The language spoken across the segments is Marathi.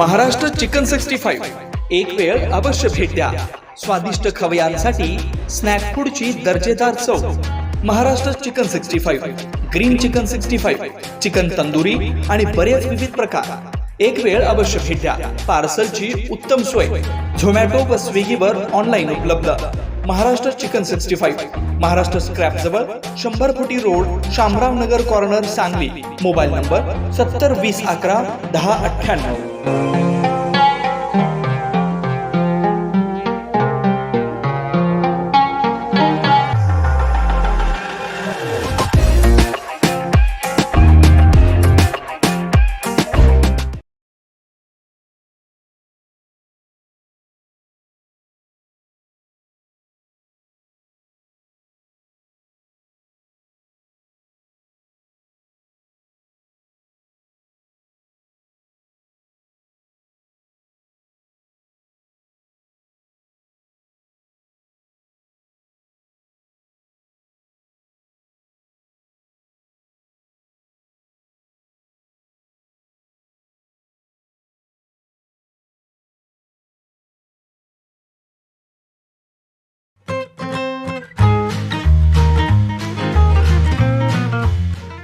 महाराष्ट्र चिकन 65 एक वेळ अवश्य भेट द्या. स्वादिष्ट खवयांसाठी स्नॅक फूडची दर्जेदार चव. Maharashtra chicken 65, green chicken 65, chicken tandoori आणि बरेच विविध प्रकार. एक वेळ अवश्य भेट द्या. पार्सलची उत्तम सोय. झोमॅटो व स्विगीवर ऑनलाईन उपलब्ध. महाराष्ट्र चिकन 65, महाराष्ट्र स्क्रॅप जवळ 100 फुटी road, Shamrao Nagar corner, Sangli. Mobile number 70 20 11 10 98.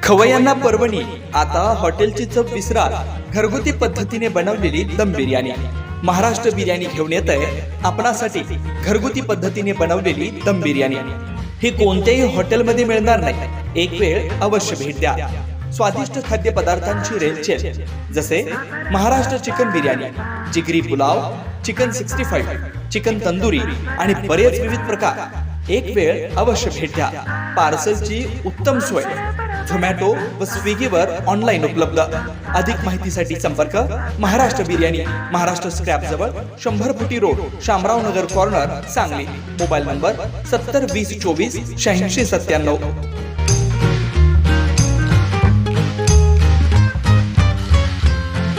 खवय्यांना पर्वणी. आता हॉटेलची चव विसरा. घरगुती पद्धतीने बनवलेली दम बिर्याणी. महाराष्ट्र बिर्याणी घेऊन येत आहे आपणासाठी घरगुती पद्धतीने बनवलेली दम बिर्याणी. ही कोणत्याही हॉटेलमध्ये मिळणार नाही. एक वेळ अवश्य भेट द्या. स्वादिष्ट खाद्य पदार्थांची रेलचेल जसे महाराष्ट्र चिकन बिर्याणी, जिगरी पुलाव, चिकन 65, चिकन तंदुरी आणि बरेच विविध प्रकार. एक वेळ अवश्य भेट द्या. पार्सलची उत्तम सोय. झोमॅटो व स्विगीवर ऑनलाईन उपलब्ध. अधिक माहितीसाठी संपर्क महाराष्ट्र बिर्याणी, महाराष्ट्र स्क्रॅप जवळ 100 फुटी road, Shamrao Nagar corner, Sangli. Mobile number 70 20 24 86 97.